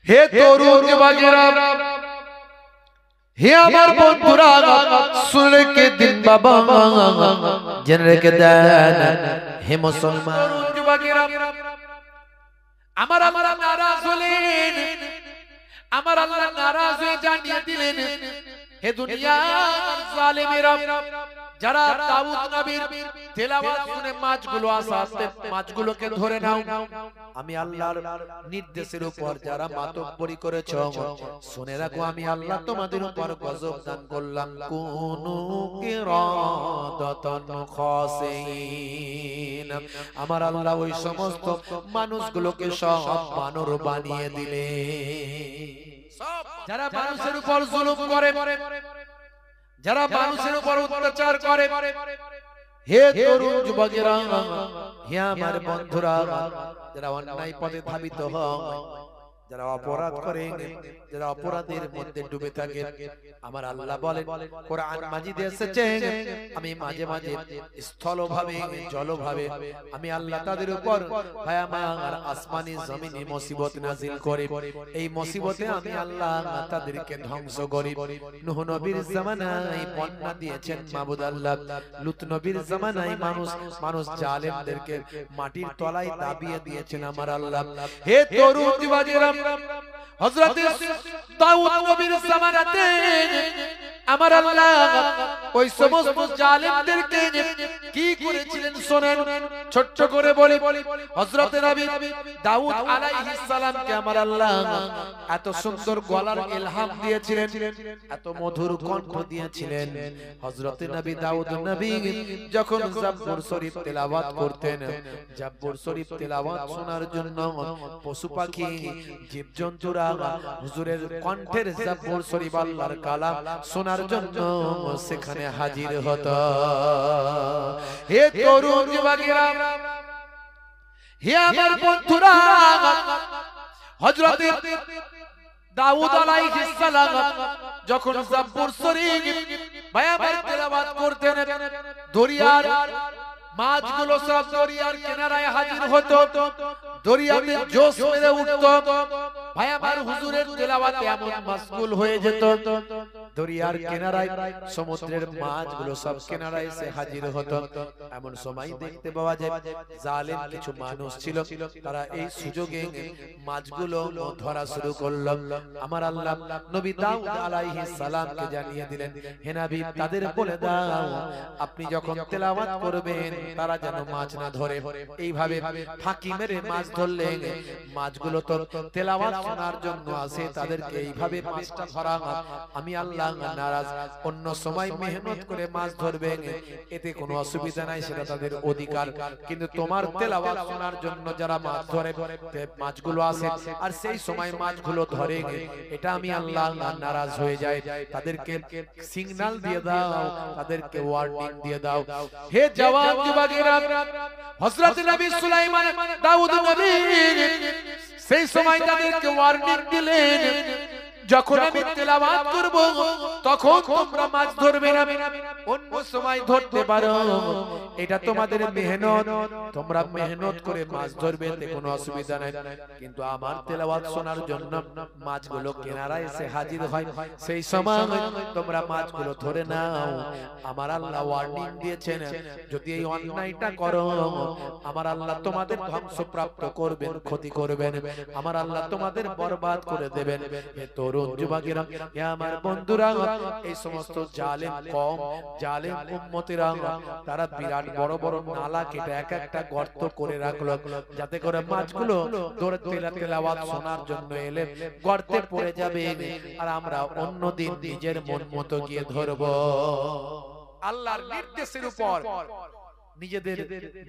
হে তরুণ যুবকেরা, হে আমার বন্ধুরা, শুনে রেখে দিন বাবা, জেনে রেখে দেন হে মুসলমান যুবকেরা, আমার আল্লাহ নারাজ হলেন, আমার আল্লাহ নারাজ হয়ে জানিয়ে দিলেন হে দুনিয়ার জালেমেরা, যারা দাউদ নবীর তেলাওয়াত শুনে মাছগুলো আস্তে আস্তে মাছগুলোকে ধরে নাও, আমি আল্লাহর নির্দেশের উপর যারা মাতব্বরি করেছো শুনে রাখো, আমি আল্লাহ তোমাদের উপর গজব দান করলাম। কুনু কিরাদাতান খাসিন, আমার আল্লাহ ওই সমস্ত মানুষগুলোকে সব বানর বানিয়ে দিলে। যারা মানুষের উপর জুলুম করে, যারা মানুষের উপর অত্যাচার করে, হে তরুণ যুবকেরা, হে আমার বন্ধুরা, যারা অন্যায় পথে ধাবিত হয়, যারা অপরাধ করে, যারা অপরাধের মধ্যে ডুবে থাকে, আমার আল্লাহ বলেন কোরআন মাজিদে এসেছে, আমি মাঝে মাঝে স্থলভাবে জলভাবে আমি আল্লাহ তাদের উপর ভাই আমার আসমানি জমিনে মুসিবত নাজিল করে, এই মুসিবতে আমি আল্লাহ তাদেরকে ধ্বংস করি। নূহ নবীর জামানায় বন্যা দিয়েছেন মাবুদ আল্লাহ, লূত নবীর জামানায় মানুষ জালেমদেরকে মাটির তলায় দাবিয়ে দিয়েছেন আমার আল্লাহ। হে তরুণ যুবকেরা, হযরত দাউদ নবীর জামানাতে আমার আল্লাহ ওই সমস্ত জালেমদেরকে কি করেছিলেন শোনেন, ছোট্ট করে বলি। হযরত নবী দাউদ আলাইহিস সালামকে আমার আল্লাহ এত সুন্দর গলার ইলহাম দিয়েছিলেন, এত মধুর কণ্ঠ দিয়েছিলেন। হযরত নবী দাউদ নবী যখন জাব্বুর শরীফ তেলাওয়াত করতেন, জাব্বুর শরীফ তেলাওয়াত শোনার জন্য পশু পাখি জীবজন্তুরা হুজুরের কণ্ঠের জাব্বুর শরীফ আল্লাহর কালাম শোনার জন্য সেখানে হাজির হতো। হে তরুণ যুবকেরা, হে আমার বন্ধুরা, হযরত দাউদ আলাইহিস সালাম যখন জাব্বুর শরীফ বায়াবার তেলাওয়াত করতেন, দরিয়ার মাছগুলো সব দরিয়ার কিনারায় হাজির হতো, দরিয়াতে জোশ মেরে উঠতো, ভাই আমার হুজুরের তেলাওয়াতে এমন মাশগুল হয়ে যেত, দরিয়ার কিনারায় সমুদ্রের মাছগুলো সব কিনারায় এসে হাজির হতো। এমন সময় দেখতে পাওয়া যায় জালেম কিছু মানুষ ছিল, তারা এই সুযোগে মাছগুলো ধরা শুরু করলো। আমার আল্লাহ নবী দাউদ আলাইহিস সালামকে জানিয়ে দিলেন, হে নবী তাদের বলে দাও আপনি যখন তেলাওয়াত করবেন তারা যেন মাছ না ধরে। এইভাবে ফাঁকি মেরে মাছ ধরলেন, মাছগুলো তো তেলাওয়াত শোনার জন্য আসে, তাদেরকে এইভাবে মাছটা ধরা আমি আল্লাহ নারাজ। অন্য সময় মেহনত করে মাছ ধরবেন এতে কোনো অসুবিধা নাই, সেটা তাদের অধিকার, কিন্তু তোমার তেলাওয়াত শোনার জন্য যারা মাছ ধরে মাছগুলো আসে আর সেই সময় মাছগুলো ধরে, এটা আমি আল্লাহ নারাজ হয়ে যায়। তাদেরকে সিগন্যাল দিয়ে দাও, তাদেরকে ওয়ার্নিং দিয়ে দাও। হে জওয়ান যুবকেরা, হযরত নবী সুলাইমান দাউদ নবী সেই সময় তাদেরকে ওয়ার্নিং দিলেন, যখন আমি তেলাওয়াত করব তখন তোমরা মাছ ধরবে না, অন্য সময় ধরতে পারো, এটা তোমাদের মেহনত, তোমরা মেহনত করে মাছ ধরবে এতে কোনো অসুবিধা নাই, কিন্তু আমার তেলাওয়াত শোনার জন্য মাছগুলো কিনারায় এসে হাজির হয়, সেই সময় তোমরা মাছগুলো ধরে নাও। আমার আল্লাহ ওয়ার্নিং দিয়েছেন, যদি এই অন্যায়টা করো আমার আল্লাহ তোমাদের ধ্বংসপ্রাপ্ত করবেন, ক্ষতি করবেন, আমার আল্লাহ তোমাদের বরবাদ করে দেবেন। হে তরুণ যুবকেরা, হে আমার বন্ধুরা, এই সমস্ত জালেম কওম, জালেম উম্মতেরা তারা বিরাট বড় বড় নালা কেটে এক একটা গর্ত করে রাখলো, যাতে করে মাছগুলো ধরে তেলাওয়াত শোনার জন্য এলে গর্তে পড়ে যাবে, আর আমরা অন্যদিন নিজের মন মতো গিয়ে ধরব। আল্লাহর নির্দেশের উপর নিজেদের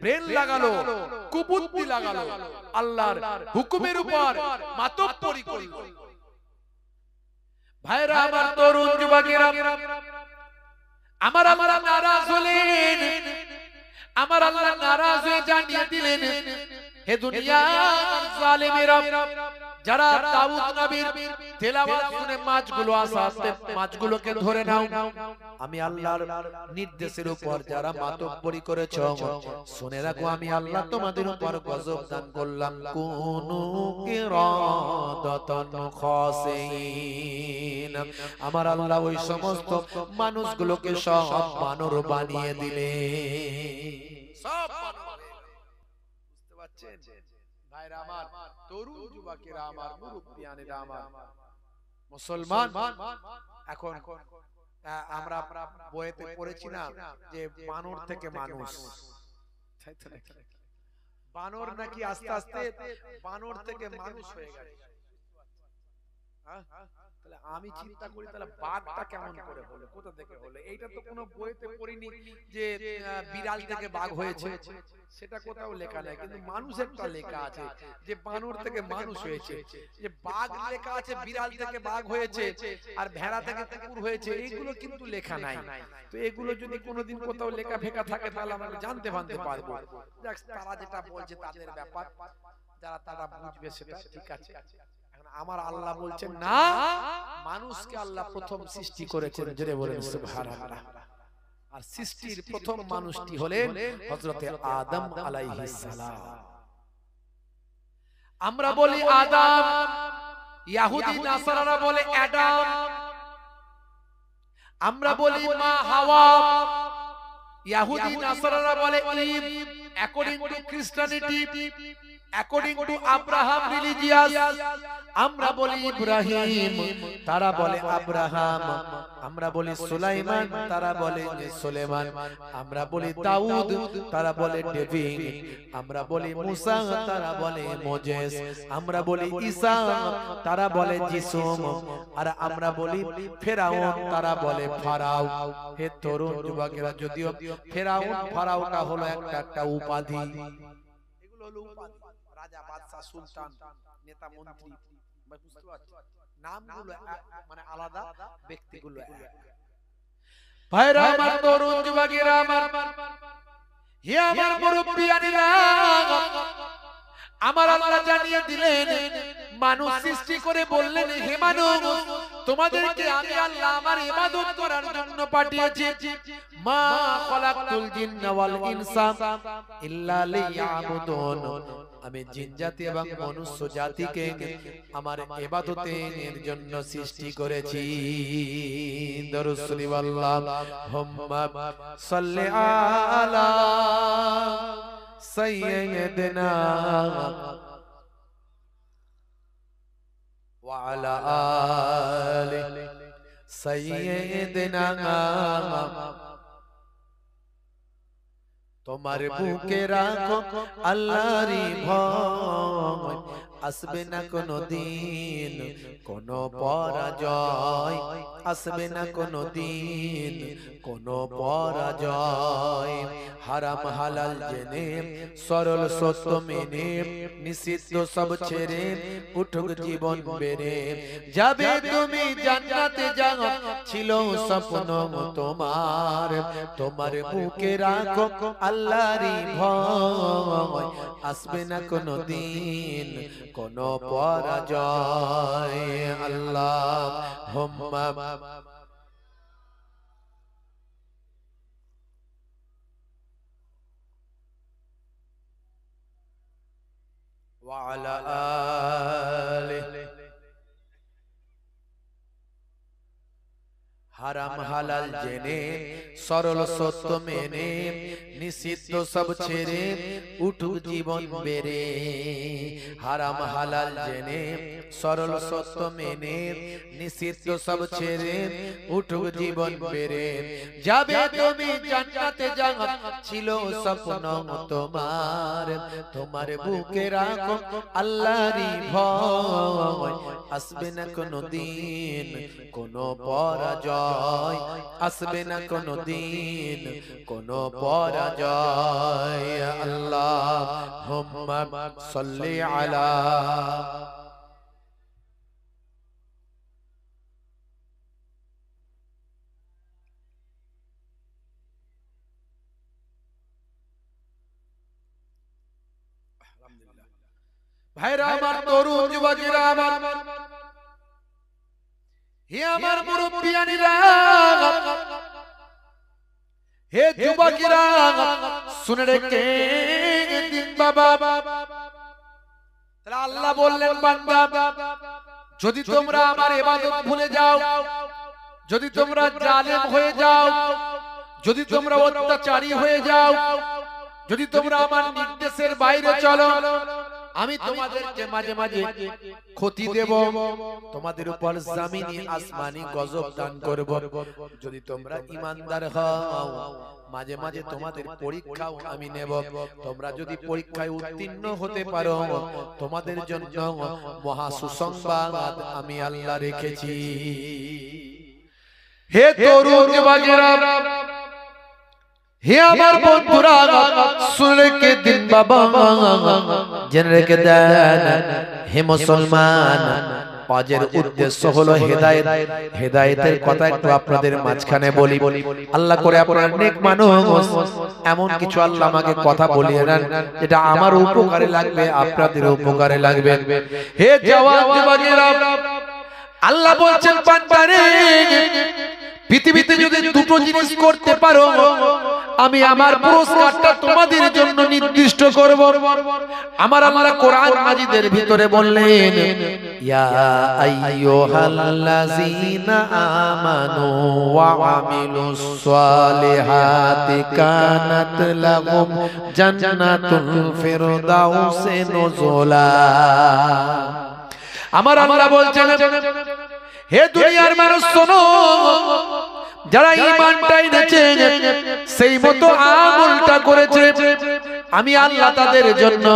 ব্রেন লাগালো, কুবুদ্ধি লাগালো, আল্লাহর হুকুমের উপর মাতব্বরি করলো। ভাইরা আমার, তরুণ যুবকেরা, আমার আল্লাহ নারাজ হলেন, আমার আল্লাহ নারাজ হয়ে জানিয়ে দিলেন হে দুনিয়ার জালেমেরা, যারা দাউদ নবীর তেলাওয়াত শুনে মাছগুলো আসাতে মাছগুলোকে ধরে নাও। আমি আল্লাহর নির্দেশের উপর যারা মাতব্বরি করেছো শুনে রাখো, আমি আল্লাহ তোমাদের উপর গজব দান করলাম। কুনু কিরাদাতান খাসিন, আমার আল্লাহ ওই সমস্ত মানুষগুলোকে সব বানর বানিয়ে দিলে। সব বানর, বুঝতে পারছেন ভাইরা আমার, তরুণ যুবকেরা আমার, মুরব্বিয়ানেরা আমার, মুসলমান। এখন আমরা বইতে পড়েছি না যে বানর থেকে মানুষ, বানর নাকি আস্তে আস্তে বানর থেকে মানুষ হয়ে গেছে। তাহলে আমি চিন্তা করি তাহলে বাঘটা কেমন করে হলো, কোথা থেকে হলো? এইটা তো কোনো বইতে পড়িনি যে বিড়াল থেকে বাঘ হয়েছে, সেটা কোথাও লেখা নাই। কিন্তু মানুষেরটা লেখা আছে যে বানর থেকে মানুষ হয়েছে। যে বাঘ লেখা আছে বিড়াল থেকে বাঘ হয়েছে, আর ভেড়া থেকে কুকুর হয়েছে, এইগুলো কিন্তু লেখা নাই। তো এগুলো যদি কোনোদিন কোথাও লেখা ফেকা থাকে তাহলে আমরা জানতে পারবো। তারা যেটা বলছে তাদের ব্যাপার, যারা তারা বুঝবে সেটা ঠিক আছে। আমার আল্লাহ বলছেন না, মানুষকে আল্লাহ প্রথম সৃষ্টি করেছেন, জেনে বলেন সুবহানাল্লাহ। আর সৃষ্টির প্রথম মানুষটি হলেন হযরতে আদম আলাইহিস সালাম। আমরা বলি আদম, ইহুদি নাসারারা বলে অ্যাডাম। আমরা বলি মা হাওয়া, ইহুদি নাসারারা বলে Eve. According to Christianity, according to Abraham religious, আমরা বলি ইব্রাহিম, তারা বলে আব্রাহাম। আমরা বলি সুলাইমান, তারা বলে সুলেমান। আমরা বলি দাউদ, তারা বলে ডেভিড। আমরা বলি মুসা, তারা বলে মোজেস। আমরা বলি ঈসা, তারা বলে যিশু। আর আমরা বলি ফেরাউন, তারা বলে ফারাও। হে তরুণ যুবকেরা, যদিও ফেরাউন ফারাওটা হলো একটা উপাধি, এগুলো হলো উপাধি, রাজা, বাদশা, সুলতান, নেতা, মন্ত্রী, বুঝতে পারছেন? নামগুলো মানে আলাদা, ব্যক্তিগুলো এক। ভাইরা আমার, তরুণ যুবকেরা আমার, হে আমার মুরব্বিয়ানেরা, আমার আল্লাহ জানিয়ে দিলেন, মানুষ সৃষ্টি করে বললেন, হে মানুষ, তোমাদেরকে আমি আল্লাহ আমার ইবাদত করার জন্য পাঠিয়েছি। মা খালাকতুল জিন্না ওয়াল ইনসা ইল্লা লিয়াবুদুন, আমি জিন জাতি এবং মনুষ্য জাতিকে আমার ইবাদতের জন্য সৃষ্টি করেছি। দরুদ শরীফ আল্লাহুম্মা সাল্লি আলা সাইয়্যিদিনা ওয়া আলা আলি সাইয়্যিদিনা। তোমার বুকে রাখো আল্লাহরই ভয়, আসবে না কোনো দিন কোনো পরাজয়, আসবে না কোনো দিন কোনো পরাজয়। হারাম হালাল জেনে, সরল সত্য মেনে, নিষিদ্ধ সব ছেড়ে উঠুক জীবন বেড়ে যাবে তুমি জান্নাতে যাও, ছিল স্বপ্ন তোমার। তোমার বুকে রাখো আল্লাহরই ভয়, আসবে না কোনো দিন কোনো পরাজয়। আল্লাহুম্মা ওয়া আলা আলিহি। হারাম হালাল জেনে, সরল সত্য মেনে, নিষিদ্ধ সব ছেড়ে উঠুক জীবন বেড়ে। হারাম হালাল জেনে, সরল সত্য মেনে, নিষিদ্ধ সব ছেড়ে উঠুক জীবন বেড়ে যাবে তুমি জান্নাতে যাও, ছিল স্বপ্ন তোমার। তোমার বুকে রাখো আল্লাহরই ভয়, আসবে না কোনো দিন কোনো পরাজয়, আসবে না কোনো দিন কোনো পরাজয়। আল্লাহুম্মা সাল্লি আলা ভাইরা আমার, তরুণ যুবকেরা আমার, হে আমার মুরব্বিয়ানিরা, হে যুবকেরা, শুনে রেখে দিন বাবা। তাহলে আল্লাহ বললেন, বান্দা, যদি তোমরা আমার ইবাদত ভুলে যাও, যদি তোমরা জালেম হয়ে যাও, যদি তোমরা অত্যাচারী হয়ে যাও, যদি তোমরা আমার নির্দেশের বাইরে চলো, আমি তোমাদেরকে মাঝে মাঝে ক্ষতি দেব, তোমাদের উপর জমিনি আসমানি গজব দান করব। যদি তোমরা ঈমানদার হও, মাঝে মাঝে তোমাদের পরীক্ষাও আমি নেব। তোমরা যদি পরীক্ষায় উত্তীর্ণ হতে পারো, তোমাদের জন্য মহা সুসংবাদ আমি আল্লাহ রেখেছি। হে তরুণ যুবকেরা, হে আমার বন্ধুরা, শুনে রেখে দিন বাবা, জেনে রেখে দেন হে মুসলমান, ওয়াজের উদ্দেশ্য হলো হেদায়েত। হেদায়েতের কথা একটু আপনাদের মাঝখানে বলি। আল্লাহ করে আপনার নেক মানুষ, এমন কিছু আল্লাহ আমাকে কথা বলিয়ে দেন যেটা আমার উপকারে লাগবে, আপনাদের উপকারে লাগবে। হে জওয়ান যুবকেরা, আল্লাহ বলছেন, বান্দারে, পৃথিবীতে যদি দুটো জিনিস করতে পারো, আমি আমার পুরস্কারটা তোমাদের জন্য নির্দিষ্ট করব। আমার আল্লাহ কোরআন মাজিদের ভিতরে বললেন, ইয়া আইয়ুহাল্লাযীনা আমানু ওয়া আমিলুস সালিহাতি কানাত লাহুম জান্নাতুল ফিরদাউসি নুজুলা। আমার আল্লাহ বলছেন, হে দুনিয়ার মানুষ শোনো, যারা ঈমানটা এনেছে, সেই মতো আমলটা করেছে, আমি আল্লাহ তাদের জন্য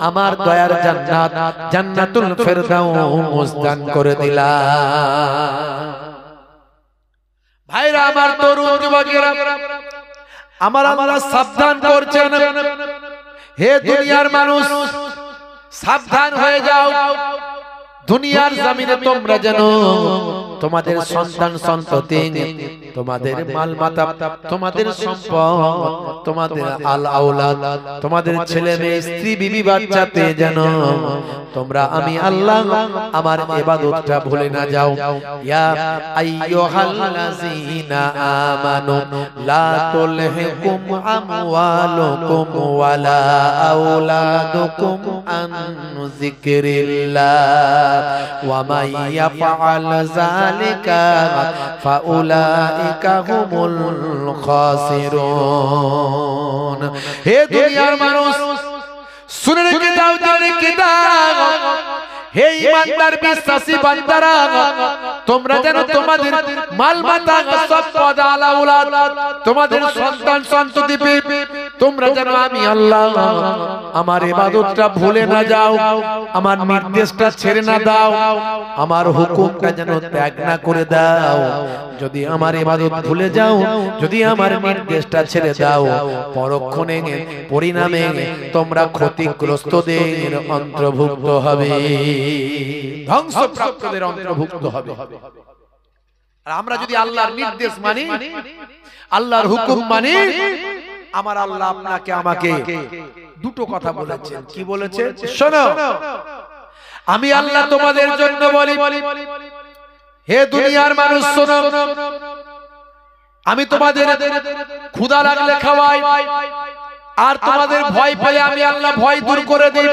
আমার দয়ার জান্নাত, জান্নাতুল ফিরদাউস দান করে দিলাম। ভাইরা আমার, তরুণ যুবকেরা, আমার আল্লাহ সাবধান করছেন, হে দুনিয়ার মানুষ, সাবধান হয়ে যাও। দুনিয়ার জমিনে তোমরা যেন তোমাদের সন্তান সন্ততি, তোমাদের মালমাতা, তোমাদের সম্পদ, তোমাদের আল আওলাদ, তোমাদের ছেলে মেয়ে, স্ত্রী, বিবি, বাচ্চাতে যেন তোমরা আমি আল্লাহ আমার ইবাদতটা ভুলে না যাও। ইয়া আইয়ুহাল্লাযীনা আমানু লা তুলহিকুম আমওয়ালুকুম ওয়ালা আওলাদুকুম আন যিকরিল্লাহ ওয়া মান ইয়াফআল যালিকা ফাউলাইকা হুমুল খাসিরুন। হে দুনিয়ার মানুষ, শুনে রেখে দাও, জেনে রেখে দাও, হে ঈমানদার বিশ্বাসী বান্দারা, তোমরা যেন তোমাদের মালমাতা, সম্পদ, আল আওলাদ, তোমাদের সন্তান সন্ততি, তোমরা যেন আমি আল্লাহ আমার ইবাদতটা ভুলে না যাও, আমার নির্দেশটা ছেড়ে না দাও, আমার হুকুমটা যেন ত্যাগ না করে দাও। যদি আমার ইবাদত ভুলে যাও, যদি আমার নির্দেশটা ছেড়ে দাও, পরক্ষণে পরিণামে তোমরা ক্ষতিগ্রস্তদের অন্তর্ভুক্ত হবে, ধ্বংসপ্রাপ্তদের অন্তর্ভুক্ত হবে। আর আমরা যদি আল্লাহর নির্দেশ মানি, আল্লাহর হুকুম মানি, আমার আল্লাহ আপনাকে আমাকে দুটো কথা বলেছেন। কি বলেছে? শোনো, আমি আল্লাহ তোমাদের জন্য বলি, হে দুনিয়ার মানুষ শোনো, আমি তোমাদের ক্ষুধা লাগলে খাওয়াই, আর তোমাদের ভয় পেলে আমি আল্লাহ ভয় দূর করে দিই।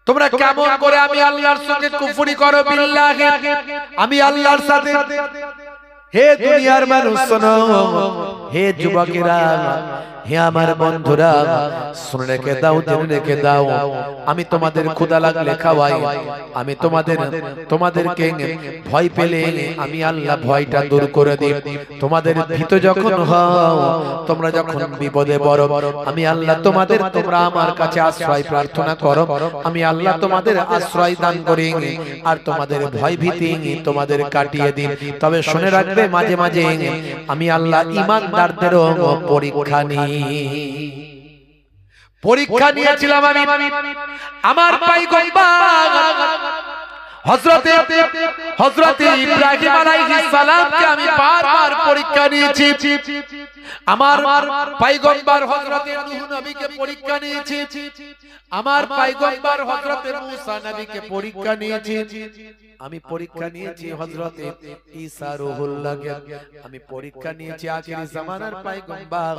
তোমরা কেমন করে আমি আল্লাহর সঙ্গে কুফরি করো বিল্লাহি, আমি আল্লাহর সাথে। হে দুনিয়ার মানুষ শোনো, হে যুবকেরা, হে আমার বন্ধুরা, শুনে রেখে দাও, জেনে রেখে দাও, আমি তোমাদের ক্ষুধা লাগলে খাওয়াই, আমি তোমাদেরকে ভয় পেলে আমি আল্লাহ ভয়টা দূর করে দিই। তোমাদের ভীত যখন হও, তোমরা যখন বিপদে পড়ো, আমি আল্লাহ তোমরা আমার কাছে আশ্রয় প্রার্থনা করো, আমি আল্লাহ তোমাদের আশ্রয় দান করি, আর তোমাদের ভয় ভীতি তোমাদের কাটিয়ে দিই। তবে শুনে রাখবে, মাঝে মাঝে আমি আল্লাহ ঈমানদারদেরও পরীক্ষা নিই। পরীক্ষা নিয়েছিলাম আমি আমার পয়গম্বর হযরতে হযরত ইব্রাহিম আলাইহিস সালামকে আমি বারবার পরীক্ষা নিয়েছি, আমার পয়গম্বর হযরত নূহ নবীকে পরীক্ষা নিয়েছি, আমার পয়গম্বর হযরত মূসা নবীকে পরীক্ষা নিয়েছি, আমি পরীক্ষা নিয়েছি হযরত ঈসা রূহুল্লাহকে, আমি পরীক্ষা নিয়েছি আখিরি জামানার পয়গম্বর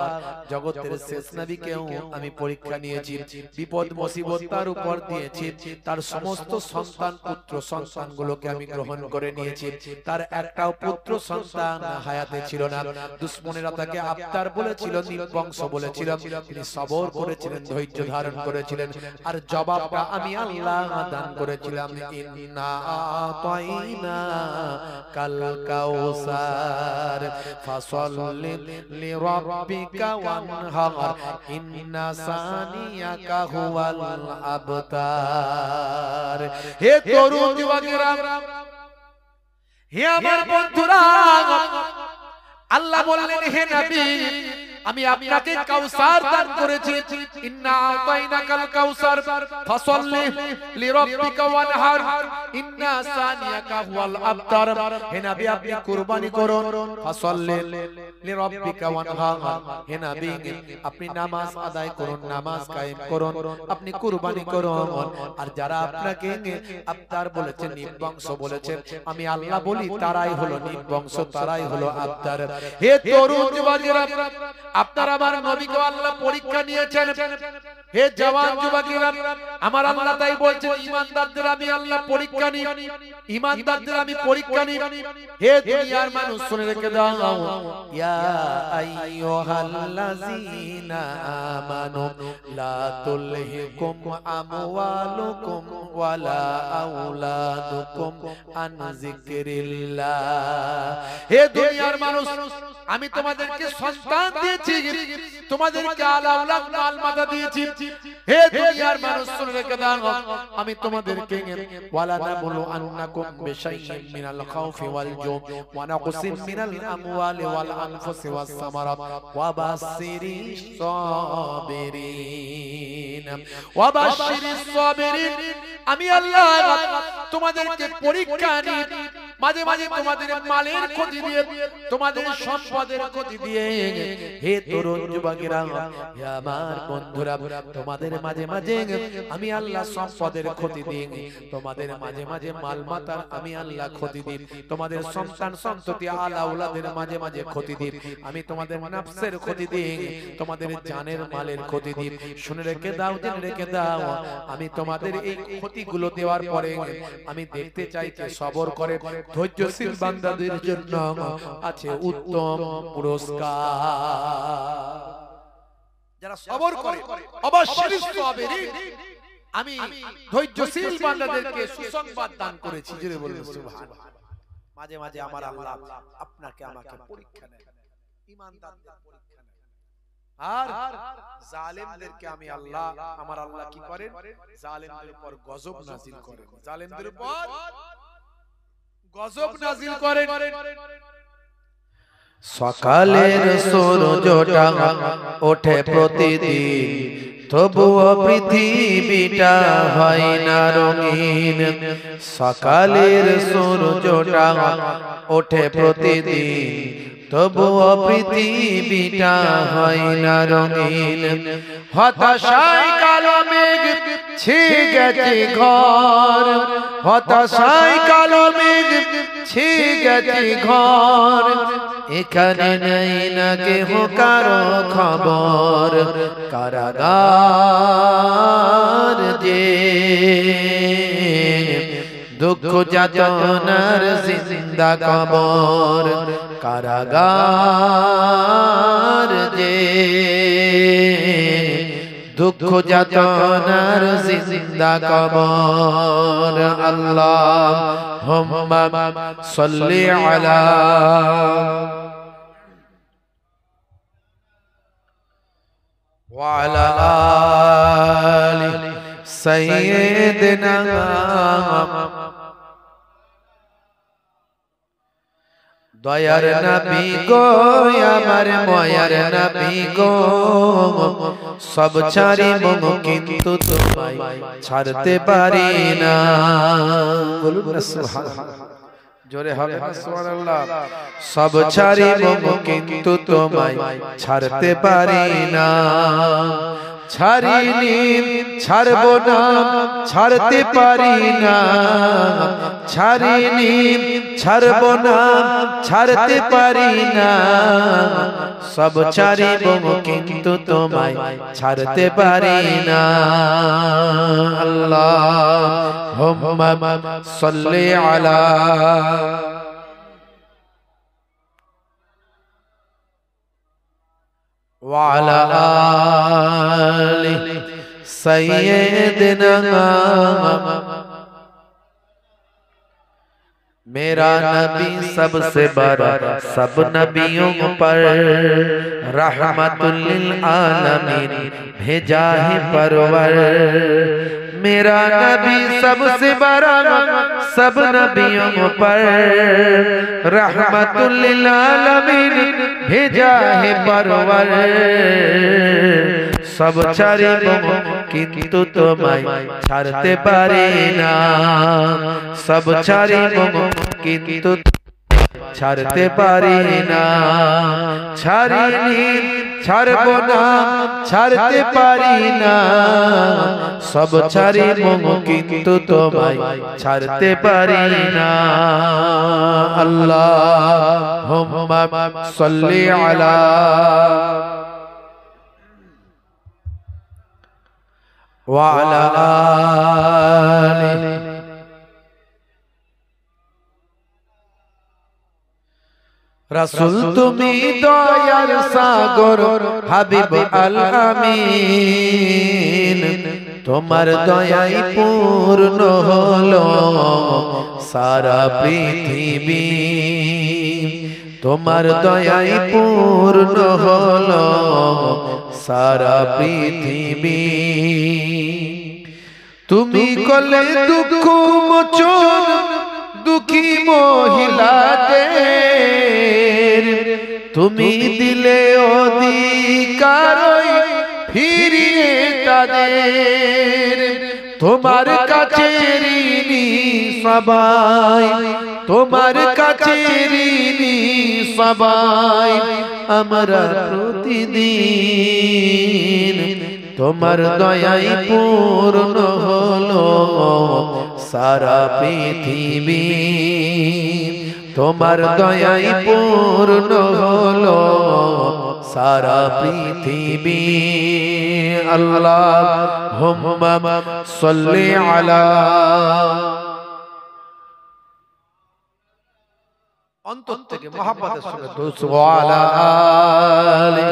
জগতের শেষ নবীকেও আমি পরীক্ষা নিয়েছি। বিপদ মুসিবত তার উপর দিয়েছি, তার সমস্ত সন্তান পুত্র সন্তানগুলোকে আমি গ্রহণ করে নিয়েছি, তার একটাও পুত্র সন্তান হায়াতে ছিল না। দুশমনেরা তাকে আবতার বলেছিল, নির্বংশ বলেছিল, তিনি সবর করেছিলেন, ধৈর্য ধারণ করেছিলেন, আর জবাবটা আমি আল্লাহ দান করেছিলাম। ইন্না আতাইনা কাল কাউসার ফাসাল্লি লিরাব্বিকা ওয়ানহার ইন্না সানিয়াকা হুয়াল আবতার। হে তরুণ যুবকেরা, হে আমার বন্ধুরা, আল্লাহ বললেন হে নবী আমি আপনাকে কাউসার দান করেছি, ইন্না আতাইনাকাল কাউসার ফাসাল্লি লিরাব্বিকা ওয়ানহার ইন্না সানিয়াকা হুয়াল আবতার। হে নবী আপনি কুরবানি করুন, ফাসাল্লি লিরাব্বিকা ওয়ানহার, হে নবী আপনি নামাজ আদায় করুন, নামাজ কায়েম করুন, আপনি কুরবানি করুন। আর যারা আপনাকে আবতার বলেছেন, নির্বংশ বলেছেন, আমি আল্লাহ বলি তারাই হলো নির্বংশ, তারাই হলো আবতার। হে তরুণ যুবকেরা, আপনারা আমার নবীকে আল্লাহ পরীক্ষা নিয়েছেন। হে জওয়ান যুবকেরা, আমার আল্লাহ তাই বলছেন ঈমানদারদের আমি আল্লাহ পরীক্ষা নিই, ঈমানদারদের আমি পরীক্ষা নিই। হে দুনিয়ার মানুষ শুনে রেখে দাও, ইয়া আইয়ুহাল্লাযীনা আমানু লা তুলহিকুম আমওয়ালুকুম ওয়ালা আওলাদুকুম আন যিকরিল্লাহ। হে দুনিয়ার মানুষ, আমি তোমাদেরকে সন্তান দিয়েছি, তোমাদেরকে আওলাদ মাল মাতা দিয়েছি। হে দুনিয়ার মানুষ শুনে রেখে দাও, আমি তোমাদেরকে ওয়ালা নাবলু আন্নাকুম বিশাইইন মিনাল খাউফি ওয়াল জু ওয়া নাকসিম মিনাল আমওয়ালি ওয়াল আনফুসি ওয়াস সামারাত ওয়া বাশশিরিস সাবিরিন ওয়া বাশশিরিস সাবিরিন। আমি আল্লাহ তোমাদেরকে পরীক্ষা নিই, মাঝে মাঝে তোমাদের মালের ক্ষতি দিয়ে, তোমাদের সম্পদের ক্ষতি দিয়ে। হে তরুণ যুবকেরা, হে আমার বন্ধুরা, তোমাদের মাঝে মাঝে আমি আল্লাহ সম্পদের ক্ষতি দিই, তোমাদের মাঝে মাঝে মাল মাতার আমি আল্লাহ ক্ষতি দিই, তোমাদের সন্তান সন্ততি আওলাদের মাঝে মাঝে ক্ষতি দিই, আমি তোমাদের নফসের ক্ষতি দিই, তোমাদের জানের মালের ক্ষতি দিই। শুনে রেখে দাও, জেনে রেখে দাও, আমি তোমাদের এই ক্ষতিগুলো দেওয়ার পরে আমি দেখতে চাই যে সবর করে ধৈর্যশীল বান্দাদের জন্য আছে উত্তম পুরস্কার। যারা সবর করে অবশ্যই সাবিরিন, আমি ধৈর্যশীল বান্দাদেরকে সুসংবাদ দান করেছি। জোরে বলুন সুবহানাল্লাহ। মাঝে মাঝে আমার আল্লাহ আপনাকে আমাকে পরীক্ষা নেয়, ঈমানদারদের পরীক্ষা নেয়, আর জালেমদেরকে আমি আল্লাহ, আমার আল্লাহ কি করেন, জালেমদের উপর গজব নাযিল করেন, জালেমদের উপর গজব নাযিল করেন। সকালের সূর্যটা ওঠে প্রতিদিন, তবুও পৃথিবীটা হয় না রঙিন। সকালের সূর্যটা ওঠে প্রতিদিন, তবুও পৃথিবীটা হয় না রঙিন। হতাশায় কালো মেঘ ছেয়ে গেছে ঘর, হতাশায় কালো মেঘ ছেয়ে গেছে ঘর, এখানে নেই না কেহ কারো খবর। কারাগার যে দুঃখ যাতনার জিন্দা কবর, কারাগার যে দুঃখ যাতনার জিন্দা কবর। আল্লাহুম্মা সাল্লি আলা ওয়া আলা আলি সাইয়্যিদিনা। দয়ার নবী গো, আমার ময়ার নবী গো, সব ছাড়ি কিন্তু তোমায় ছাড়তে পারি না। বলুন না সুবহানাল্লাহ। জোরে হবে না সুবহানাল্লাহ। সব ছাড়িব কিন্তু তোমায় ছাড়তে পারি না, ছাড়িনি ছাড়ব না ছাড়তে পারি না, ছাড়িনি ছাড়ব না ছাড়তে পারি না, সব ছাড়িব কিন্তু তোমায় ছাড়তে পারি না। আল্লাহুম্মা সাল্লি আলা وعلى آل سيدنا। मेरा नबी सबसे बड़ा सब नबियों पर रहमतुल लिल आलमीन भेजा है परवर। मेरा नबी सबसे बड़ा सब नबियों पर रहमतुल लिल आलमीन भेजा है परवर। सब ছাড়িব কিন্তু তোমায় ছাড়তে পারি না, সব ছাড়িব কিন্তু ছাড়তে পারি না, ছাড়িনি ছাড়ব না ছাড়তে পারি না, সব ছাড়িব কিন্তু তোমায় ছাড়তে পারি না। আল্লাহুম্মা সাল্লি আলা وعلى آله रसूल तुमी दयार सागर हाबिब अल आमीन। তোমার দয়ায় পূর্ণ হলো সারা পৃথিবী, তোমার দয়ায় পূর্ণ হলো সারা পৃথিবী। তুমি করলে দুঃখ মোচন দুঃখী মহিলাদের, তুমি দিলে অধিকার ফিরিয়ে তাদের। তোমার কাছে ঋণী সবাই, তোমার কাছে ঋণী সবাই আমরা প্রতিদিন। তোমার দয়ায় পূর্ণ হলো সারা পৃথিবী, তোমার দয়ায় পূর্ণ হলো সারা পৃথিবী। আল্লাহুম্মা সাল্লি আলা অন্তর থেকে মহব্বতের সঙ্গে দরুদ ওয়া আলি।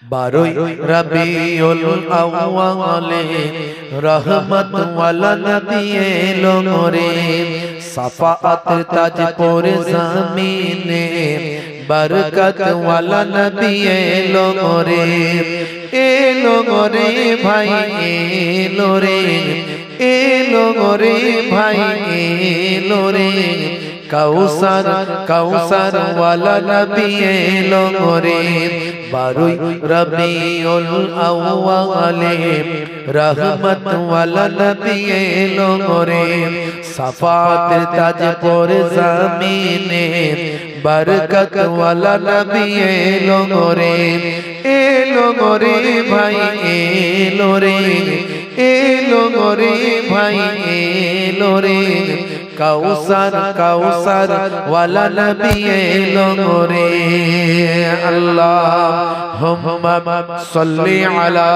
বারোই রবিউল আউয়ালে রহমত ওয়ালা নবী এলো রে, সাফাআত তাজ পরে জমিনে বরকত ওয়ালা নবী এলো রে। এলো রে ভাই এলো রে, এলো রে ভাই এলো রে, কাউসার কাউসার ওয়ালা নবী এলো রে। বারোই রবিউল আউয়ালে রহমত ওয়ালা নবী এলো রে, সাফাত তাজ পরে জমিনে বরকত ওয়ালা নবী এলো রে। এলো রে ভাই এলো রে, এলো রে ভাই এলো রে, কাউসার কাউসার ওয়ালা নবী এলো রে। আল্লাহুম্মা সাল্লি আলা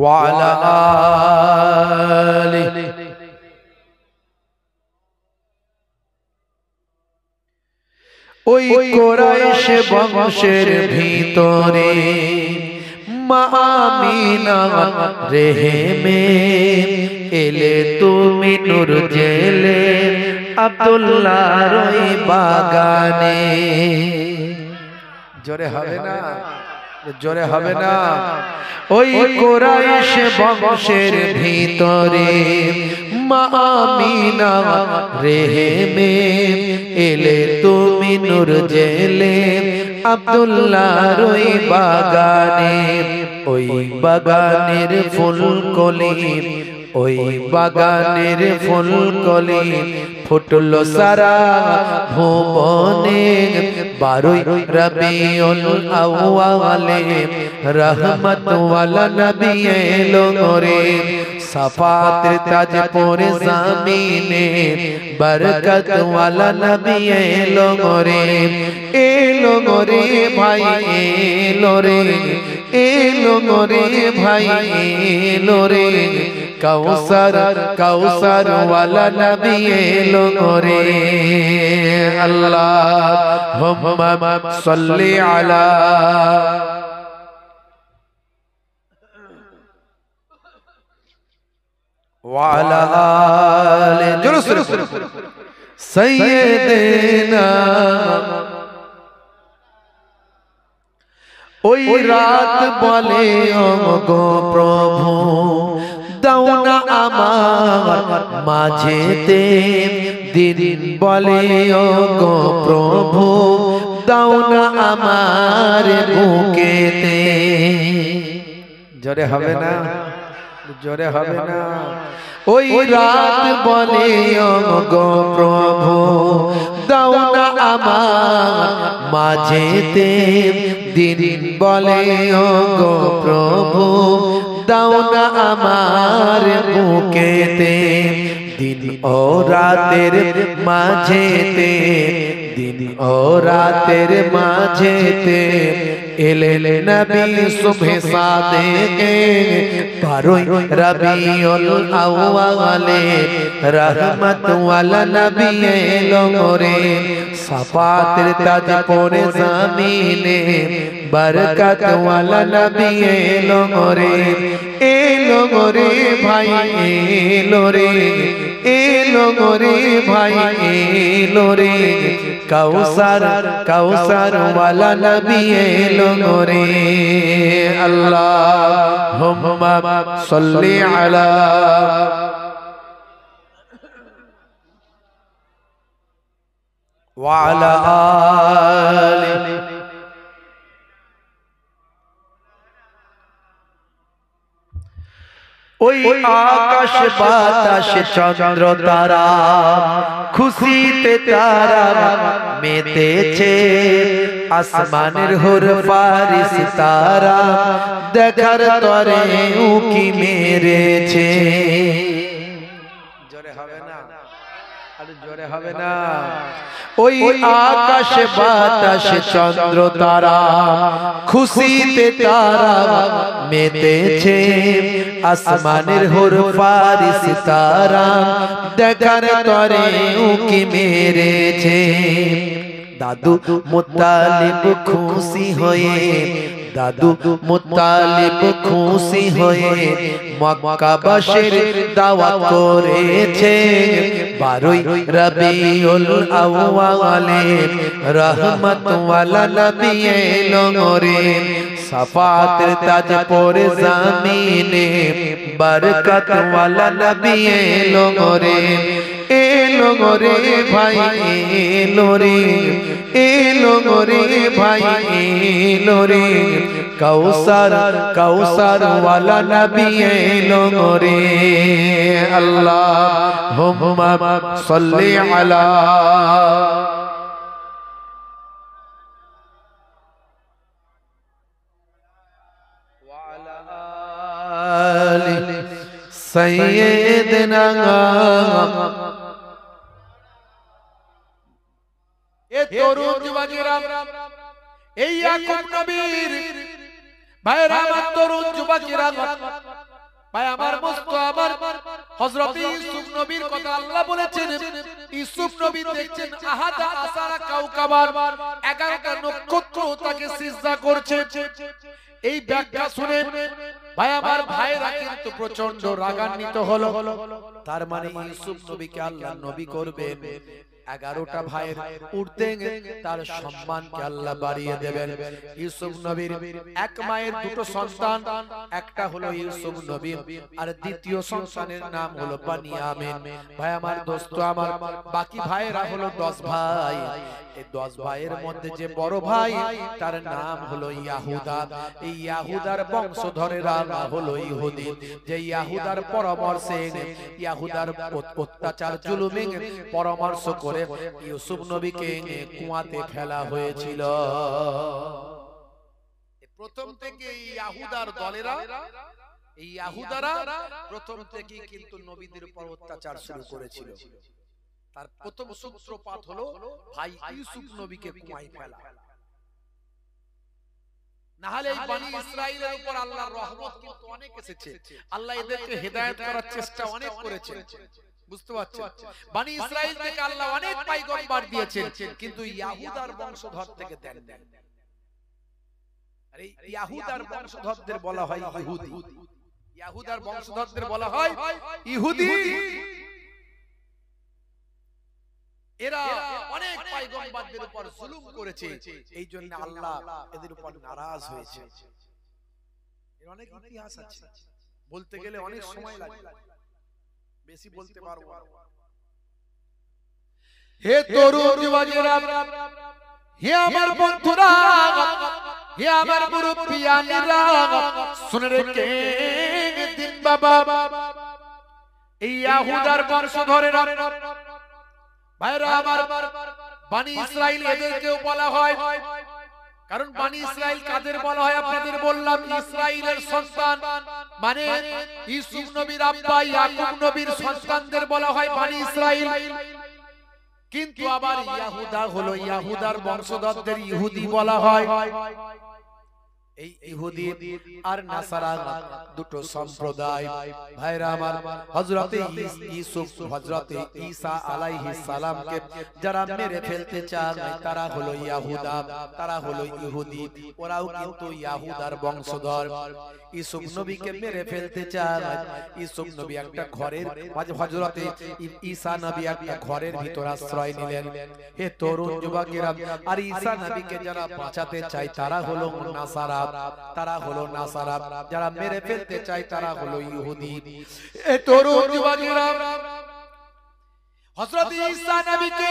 ওয়া আলা আলিহি। ওই কুরাইশ বংশের ভিতরে মা আমিনা রেহেমে এলে তুমি নূর জেলে আব্দুল্লাহর ওই বাগানে। জোরে হবে না? জোরে হবে না। ওই কুরাইশ বংশের ভিতরে মা আমিনা রেহেমে এলে তুমি নূর জেলে আব্দুল্লাহর ওই বাগানে, ওই বাগানের ফুল কলি, ওই বাগানের ফুল কলি ফুটলো সারা ভুবনে। 12 রবিউল আউয়ালে রহমত ওয়ালা নবী এলো রে, সাফাতের তাজ পরে জামিনে বরকত ওয়ালা নবী এলো রে। এলো রে ভাই এলো রে, এলো রে ভাই এলো রে, কাউসার কাউসার ওয়ালা নবী এলো রে। আল্লাহুম্মা সাল্লি আলা ওয়া আলা আলি সাইয়্যিদিনা। ওই রাত বলে ও গো প্রভু দাও না আমার মাঝেতে, দিন বলে ও গো প্রভু দাও না আমার বুকেতে। জোরে হবে না, জোরে হবে না। ওই রাত বলে ও গো প্রভু দাও না আমার মাঝেতে, দিন বলে ও গো প্রভু দাও না আমার বুকেতে। দিন ও রাতের মাঝেতে, দিন ও রাতের মাঝেতে এলে নবী সুবহে সাদেকে। 12 রবিউল আউয়ালে রহমত ওয়ালা নবী এলো রে, সাফাতের তাজ পরে জামিনে বরকত ওয়ালা নবী এলো রে। এলো রে ভাই এলো রে, এলো রে ভাই এলো রে, কাউসার কাউসার ওয়ালা নবী এলো রে। আল্লাহুম্মা সাল্লি আলা ওয়া আলা আলি। ওই আকাশ বাতাস চন্দ্র তারা খুশিতে তারা মেতেছে, আসমানের হুর ফারিস তারা দেখার তরে উকি মেরেছে। জোরে হবে না, আরে জোরে হবে না। ওই আকাশ বাতাস চন্দ্র তারা খুশিতে তারা মেতেছে, আসমানের হুর ফারিস তারা দেখার তরে উকি মেরেছে। দাদু মুত্তালিব খুশি হয়ে, দাদু মুত্তালিব খুশি হয়ে মক্কাবাসীর দাওয়াত করেছে। 12 রবিউল আউয়ালে রহমত ওয়ালা নবী এলো রে, সাফাতের তাজ পরে জামিনে বরকত ওয়ালা নবী এলো রে। এলো রে ভাই এলো রে, এলো রে ভাই এলো রে, কাউসার কাউসার ওয়ালা নবী এলো রে। আল্লাহুম্মা সাল্লি আলা ওয়া আলা আলি সাইয়্যিদিনা। এ তরুণ যুবকেরা, এই ইয়াকুব নবীর ভাইরা, আমার তরুণ যুবকেরা, ভাই আমার মস্ত আমার হযরত ইউসুফ নবীর কথা আল্লাহ বলেছেন। ইউসুফ নবী দেখছেন আহাদা আসারা কাউকাবার, 11টা নক্ষত্র তাকে সিজদা করছে। এই ব্যাখ্যা শুনে ভাই আমার ভাইরা কিন্তু প্রচন্ড রাগান্বিত হলো। তার মানে ইউসুফ নবীকে আল্লাহ নবী করবে। 11টা ভাইয়ের উঠতে তার সম্মানকে আল্লাহ বাড়িয়ে দেবেন। ইউসুফ নবীর এক মায়ের দুটো সন্তান, একটা হলো ইউসুফ নবী আর দ্বিতীয় সন্তানের নাম হলো বিনিয়ামিন। ভাই আমার, দোস্ত আমার, বাকি ভাইয়েরা হলো 10 ভাই। এই 10 ভাইয়ের মধ্যে যে বড় ভাই তার নাম হলো ইয়াহুদা। এই ইয়াহুদার বংশধরেরা হলো ইহুদি। যে ইয়াহুদার পরামর্শে, ইয়াহুদার অত্যাচার জুলুমে পরামর্শ করে ইউসুফ নবীকে কুয়াতে ফেলা হয়েছিল। প্রথম থেকে ইয়াহুদার দলেরা, এই ইয়াহুদারা প্রথম থেকে কিন্তু নবীদের উপর অত্যাচার শুরু করেছিল। তার প্রথম সূত্রপাত হলো ভাই ইউসুফ নবীকে কুয়ায় ফেলা। না হলে এই বনি ইসরাইলের উপর আল্লাহর রহমত কিন্তু অনেক এসেছে। আল্লাহ এদেরকে হেদায়েত করার চেষ্টা অনেক করেছেন, বুঝতে পারছেন? বনি ইসরাইল থেকে আল্লাহ অনেক পয়গম্বর দিয়েছেন, কিন্তু ইয়াহুদার বংশধর থেকে দেন না। আরে ইয়াহুদার বংশধরদের বলা হয় ইহুদি। ইয়াহুদার বংশধরদের বলা হয় ইহুদি। এরা অনেক পয়গম্বরদের উপর জুলুম করেছে, এই জন্য আল্লাহ এদের উপর নারাজ হয়েছে। এর অনেক ইতিহাস আছে, বলতে গেলে অনেক সময় লাগে, বেশি বলতে পারবো না। হে তরুণ যুবকেরা, হে আমার বন্ধুরা, হে আমার মুরব্বিয়ানেরা, শুনে রেখে দিন বাবা, এই ইয়াহুদার বংশধরেরা ভাইরা আমার, বনি ইসরাইল এদেরকেও বলা হয়। কারণ বনি ইসরাইল কাদের বলা হয় আপনাদের বললাম, ইসরাইলের সন্তান মানে ইউসুফ নবীর আব্বা ইয়াকুব নবীর সন্তানদের বলা হয় বনি ইসরাইল। কিন্তু আবার ইয়াহুদা হলো ইয়াহুদার বংশধরদের ইহুদি বলা হয়। এই ইহুদি আর নাসারা দুটো সম্প্রদায়। ভাইরা আমার, হযরতে ইউসুফ, হযরতে ঈসা আলাইহিস সালামকে যারা মেরে ফেলতে চায় তারা হলো ইয়াহুদা, তারা হলো ইহুদি। ওরাও কিন্তু ইয়াহুদার বংশধর। ইউসুফ নবীকে মেরে ফেলতে চায়। ইউসুফ নবী একটা ঘরের, হযরতে ঈসা নবী একটা ঘরের ভিতর আশ্রয় নিলেন। হে তরুণ যুবকেরা, আর ঈসা নবীকে যারা বাঁচাতে চায় তারা হলো নাসারা, তারা হলো নাসারা। যারা মেরে ফেলতে চায় তারা হলো ইহুদি। এ তরুণ যুবকেরা, হযরত ঈসা নবীকে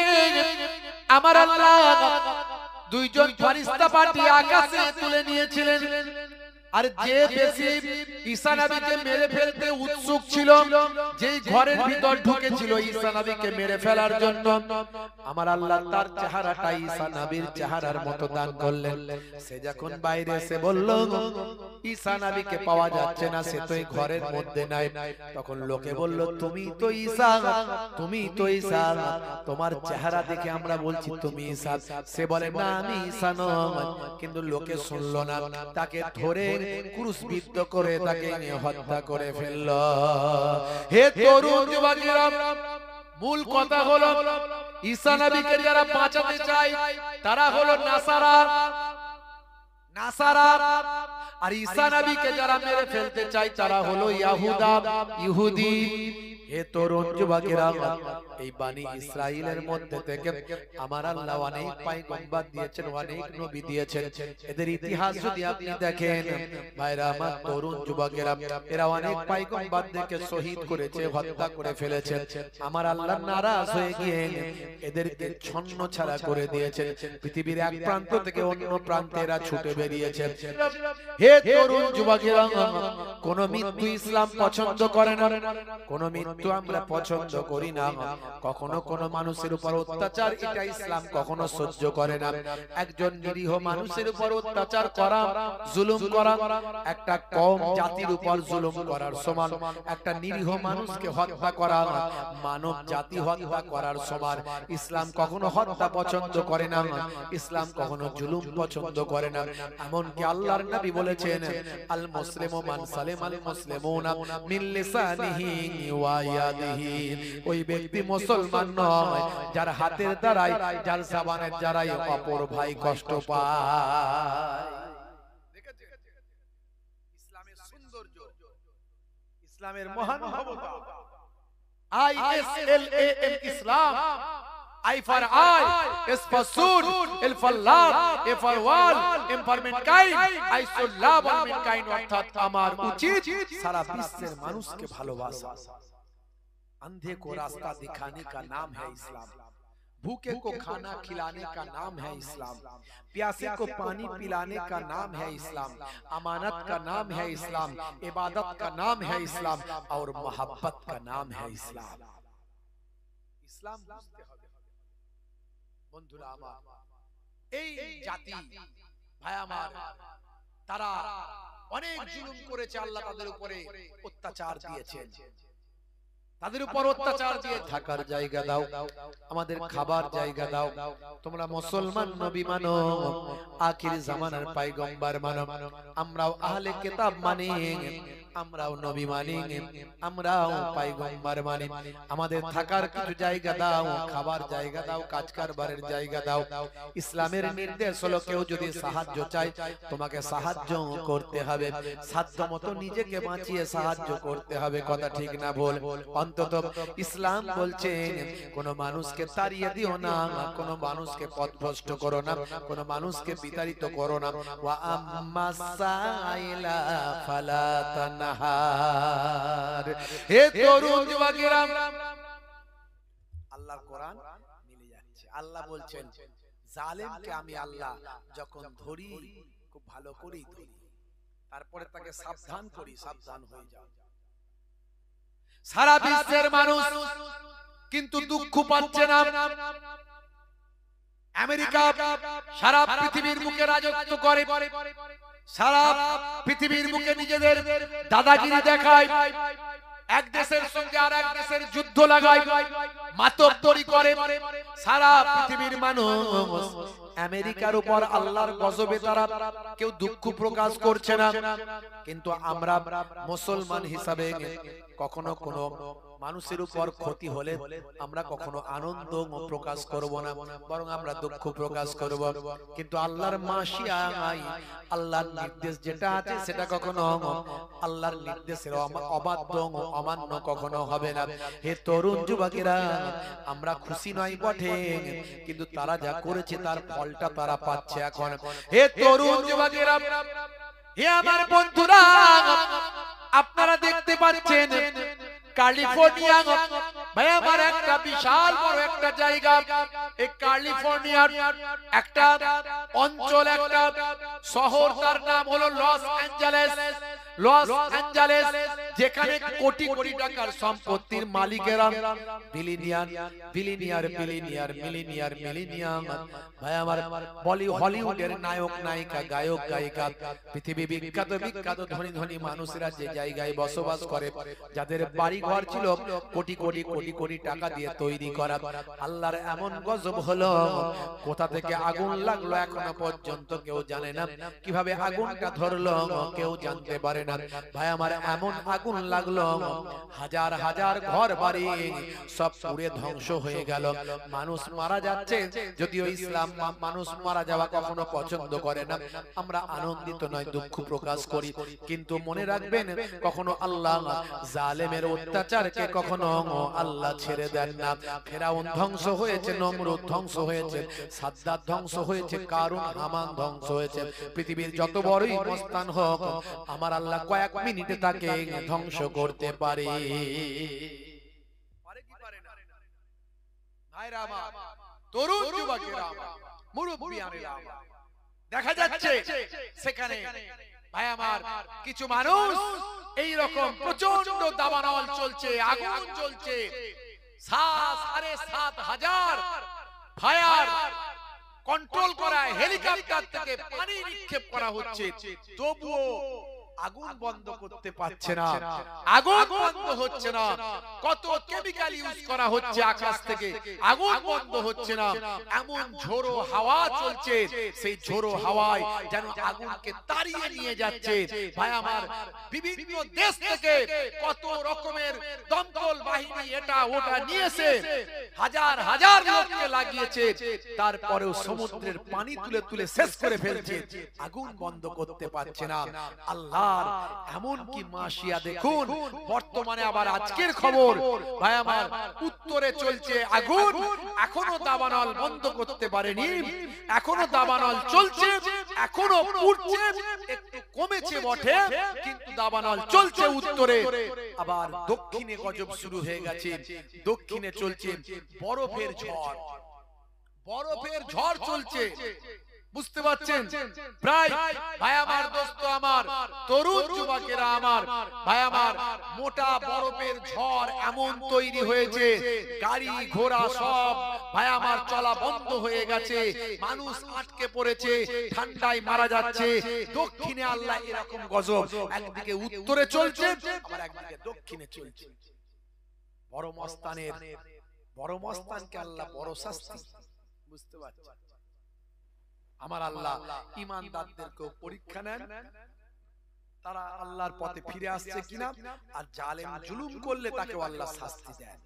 আমার আল্লাহ দুইজন ফেরেশতা পাঠিয়ে আকাশে তুলে নিয়েছিলেন। আর যে বেশি ঈসা নবীকে মেরে ফেলতে উৎসুক ছিল, যেই ঘরের ভিতর ঢুকেছিল ঈসা নবীকে মেরে ফেলার জন্য, আমার আল্লাহ তার চেহারাটা ঈসা নবীর চেহারার মতো দান করলেন। সে যখন বাইরে এসে বলল ঈসা নবীকে পাওয়া যাচ্ছে না, সে তো এই ঘরের মধ্যে নাই, তখন লোকে বলল তুমি তো ঈসা, তুমি তো ঈসা, তোমার চেহারা দেখে আমরা বলছি তুমি ঈসা। সে বলে না আমি ঈসা নই, কিন্তু লোকে শুনলো না, তাকে ধরে ক্রুশবিদ্ধ করে তাকে হত্যা করে ফেলল। হে তরুণ যুবকেরা, মূল কথা হলো ঈসা নবীকে যারা বাঁচাতে চায় তারা হলো নাসারা, নাসারা। আর ঈসা নবীকে যারা মেরে ফেলতে চায় তারা হলো ইয়াহুদা, ইহুদি। হে তরুণ যুবকেরা, এই বনি ইসরাইলের মধ্যে থেকে আমার আল্লাহ অনেক পয়গম্বর দিয়েছেন, অনেক নবী দিয়েছেন। এদের ইতিহাস যদি আপনি দেখেন ভাইরা আমার, তরুণ যুবকেরা, এরা অনেক পয়গম্বরদেরকে শহীদ করেছে, হত্যা করে ফেলেছে। আমার আল্লাহ নারাজ হয়ে গিয়ে এদেরকে ছন্ন ছাড়া করে দিয়েছেন। পৃথিবীর এক প্রান্ত থেকে অন্য প্রান্তে এরা ছুটে বেরিয়েছে। হে তরুণ যুবকেরা, কোন মৃত্যু ইসলাম পছন্দ করে না, কোন মৃত্যু আমরা পছন্দ করি না। কখনো কোন মানুষের উপর অত্যাচার, এটা ইসলাম কখনো সহ্য করে না। একজন নিরীহ মানুষের উপর অত্যাচার করা, জুলুম করা, একটা কম জাতির উপর জুলুম করার সমান। একটা নিরীহ মানুষকে হত্যা করা মানব জাতি হত্যা করার সমান। ইসলাম কখনো হত্যা পছন্দ করে না, ইসলাম কখনো জুলুম পছন্দ করে না। এমনকি আল্লাহর নবী বলেছেন, আল মুসলিমু মান সালিমাল মুসলিমুনা মিন লিসানিহি ওয়া ইয়াদিহি। ওই ব্যক্তি মুসলমান নয় যার হাতের দ্বারাই, যার জবানের দ্বারাই অপর ভাই কষ্ট পায়। ইসলামের সৌন্দর্য, ইসলামের মহানুভবতা, ISLAM Islam, I for I, S for soon, L for love, A for wall, M for mankind, I should love all mankind অর্থাৎ আমার উচিত সারা বিশ্বের মানুষকে ভালোবাসা। अंधे को रास्ता दिखाने का नाम है इस्लाम, भूखे को खाना खिलाने का नाम है इस्लाम, प्यासे को पानी पिलाने का नाम है इस्लाम, अमानत का नाम है इस्लाम, इबादत का नाम है इस्लाम और मोहब्बत का नाम है इस्लाम। इस्लाम बुझते হবে বন্ধুরা আমার, এই জাতি ভাই আমার তারা অনেক জুলুম করেছে, আল্লাহ তাদের উপরে অত্যাচার দিয়েছেন, তাদের উপর অত্যাচার দিয়ে থাকার জায়গা দাও, আমাদের খাবার জায়গা দাও। তোমরা মুসলমান নবী মানো, আখির জামানার পয়গম্বর মানো, আমরাও আহলে কিতাব মানি, আমরাও নবী মানি, আমরাও পয়গম্বর মানি। আমাদের থাকার কিছু জায়গা দাও, খাবার জায়গা দাও, কাজ কারবারের জায়গা দাও। ইসলামের নির্দেশ হলো কেউ যদি সাহায্য চায় তোমাকে সাহায্য করতে হবে, সাধ্যমতো নিজেকে বাঁচিয়ে সাহায্য করতে হবে। কথা ঠিক না ভুল? অন্তত ইসলাম বলছেন কোন মানুষকে তাড়িয়ে দিও না, কোন মানুষকে পথভ্রষ্ট করো না, কোন মানুষকে বিতাড়িত করো না। ওয়া আম্মাস সাইলা ফালা তানহার। হে তরুণ যুবকেরা, আল্লাহর কোরআন মিলে যাচ্ছে। আল্লাহ বলছেন জালেমকে আমি আল্লাহ যখন ধরি খুব ভালো করেই ধরি, তারপরে তাকে সাবধান করি, সাবধান হয়ে যাও। সারা বিশ্বের মানুষ কিন্তু দুঃখ পাচ্ছে না। আমেরিকা সারা পৃথিবীর বুকে রাজত্ব করে, সারা পৃথিবীর বুকে নিজেদের দাদাগিরি দেখায়, এক দেশের সঙ্গে আর এক দেশের যুদ্ধ লাগায়, মাতব্বরি করে। সারা পৃথিবীর মানুষ আমেরিকার উপর আল্লাহর গজবে তারা কেউ দুঃখ প্রকাশ করছে না। কিন্তু আমরা মুসলমান হিসাবে কখনো কোনো মানুষের উপর ক্ষতি হলে আমরা কখনো আনন্দ প্রকাশ করব না, বরং আমরা দুঃখ প্রকাশ করব। কিন্তু আল্লাহর মাশিয়ায় আল্লাহর নির্দেশ যেটা আছে সেটা কখনো আল্লাহর নির্দেশের অবাধ্য অমান্য কখনো হবে না। হে তরুণ যুবকেরা, আমরা খুশি নয় বটে, কিন্তু তারা যা করেছে তার ফলটা তারা পাচ্ছে এখন। হে তরুণ যুবকেরা, হে আমার বন্ধুরা, আপনারা দেখতে পাচ্ছেন ক্যালিফোর্নিয়া ভাই আমার একটা বিশাল বড় একটা জায়গা। এই ক্যালিফোর্নিয়ার একটা অঞ্চল, একটা শহর, তার নাম হলো লস অ্যাঞ্জেলেস। লস অ্যাঞ্জেলেস যেখানে কোটি কোটি টাকার সম্পত্তির মালিকেরা billionaire billionaire billionaire millionaire millionaire ভাই আমার হলিউডের নায়ক নায়িকা গায়ক গায়িকা পৃথিবী বিখ্যাত বিখ্যাত ধনী ধনী মানুষেরা যে জায়গায় বসবাস করে, যাদের বাড়ি ঘর ছিল কোটি কোটি কোটি কোটি টাকা দিয়ে তৈরি করা। আল্লাহর এমন গজব হলো, কোথা থেকে আগুন লাগলো এখনো পর্যন্ত কেউ জানে না, কিভাবে আগুনটা ধরলো কেউ জানতে পারে না। ভাই আমার এমন আগুন লাগলো, হাজার হাজার ঘর বাড়ি সব পুড়ে ধ্বংস হয়ে গেল। মানুষ মারা যাচ্ছে, যদিও ইসলাম মানুষ মারা যাওয়া কখনো পছন্দ করে না, আমরা আনন্দিত নয়, দুঃখ প্রকাশ করি। কিন্তু মনে রাখবেন, কখনো আল্লাহ জালেমের অত্যাচারকে কখনো আল্লাহ ছেড়ে দেন না। ফেরাউন ধ্বংস হয়েছে, নমরুদ ধ্বংস হয়েছে, সাদ্দাত ধ্বংস হয়েছে, কারুন হামান ধ্বংস হয়েছে। পৃথিবীর যত বড়ই মস্তান হোক, আমার আল্লাহ কয়েক মিনিটে তাকে ধ্বংস করতে পারে। তরুণ যুবকেরা, মুরব্বিয়ানেরা, দেখা যাচ্ছে সেখানে ভাই আমার কিছু মানুষ এই রকম প্রচন্ড দাবানল চলছে, আগুন চলছে, ৭,৫০০ ফায়ার কন্ট্রোল করা হেলিকপ্টার থেকে পানি নিক্ষেপ করা হচ্ছে, তবুও আগুন বন্ধ করতে পারছে না, আগুন বন্ধ হচ্ছে না। কত কেমিক্যাল ইউজ করা হচ্ছে আকাশ থেকে, আগুন বন্ধ হচ্ছে না। এমন ঝোড়ো হাওয়া চলছে, সেই ঝোড়ো হাওয়ায় যেন আগুনকে তাড়িয়ে নিয়ে যাচ্ছে। ভাই আমার বিভিন্ন দেশ থেকে কত রকমের দমকল বাহিনী এটা ওটা নিয়েছে, হাজার হাজার লোককে লাগিয়েছে, তারপরেও সমুদ্রের পানি তুলে তুলে শেষ করে ফেলছে, আগুন বন্ধ করতে পারছে না। আল্লাহ আন্ধার, এমন কি মাসিয়া দেখুন। বর্তমানে আবার আজকের খবর ভাই আমার, উত্তরে চলছে আগুন, এখনো দাবানল বন্ধ করতে পারেনি, এখনো দাবানল চলছে, এখনো পুড়ছে, একটু কমেছে বটে কিন্তু দাবানল চলছে উত্তরে। আবার দক্ষিণে গজব শুরু হয়ে গেছে, দক্ষিণে চলছে বরফের ঝড়, বরফের ঝড় চলছে, বুঝতে পারছেন? প্রায় ভাই আমার, দোস্ত আমার, তরুণ যুবকেরা আমার, ভাই আমার, মোটা বরফের ঝড় এমন তৈরি হয়েছে, গাড়ি ঘোড়া সব ভাই আমার চলা বন্ধ হয়ে গেছে, মানুষ আটকে পড়েছে, ঠান্ডায় মারা যাচ্ছে। দক্ষিণে আল্লাহ এরকম গজব, একদিকে উত্তরে চলছে আবার একদিকে দক্ষিণে চলছে। বড় মস্তানের, বড় মস্তানকে আল্লাহ বড় শাস্তি, বুঝতে পারছেন? আমার আল্লাহ ঈমানদারদেরকে পরীক্ষা নেন, তারা আল্লাহর পথে ফিরে আসছে কিনা, আর জালেম জুলুম করলে তাকে আল্লাহ শাস্তি দেন।